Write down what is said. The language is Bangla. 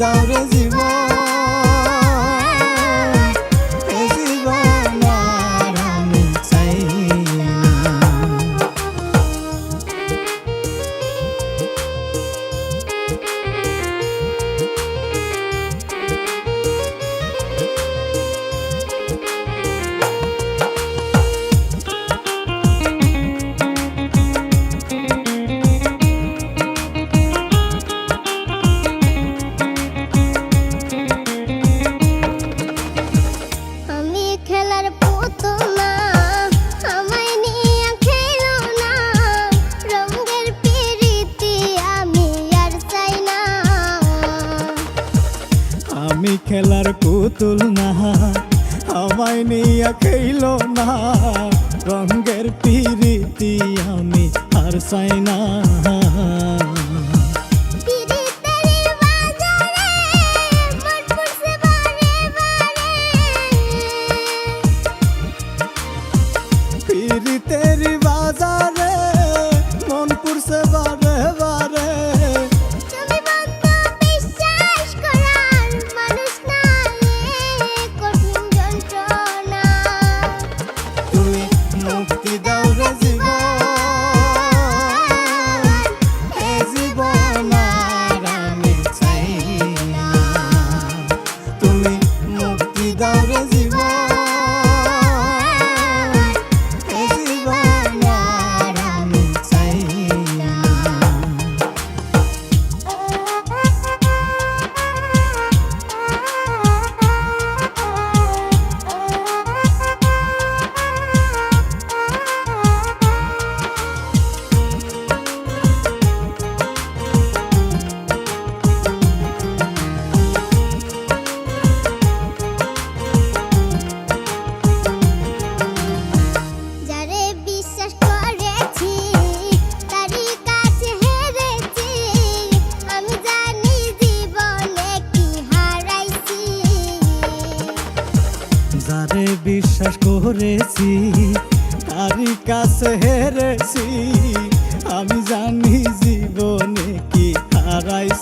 দাও রে জীবন, এ জীবন আর আমি চাই না। আমি খেলার পুতুল না, আমায় নিয়া খেলো না, রঙের পিরিতি আমি আর চাই না। পিরিতের বাজারে মন পুরছে বারে বারে, মুক্তি দাও রে জীবন, এ জীবন আর আমি চাই না। তুমি মুক্তি দাও রে জীবন, এ জীবন আর আমি চাই না। যারে বিশ্বাস করেছি তারই কাছে হেরেছি, আমি জানি জীবনে কি হারাইছি।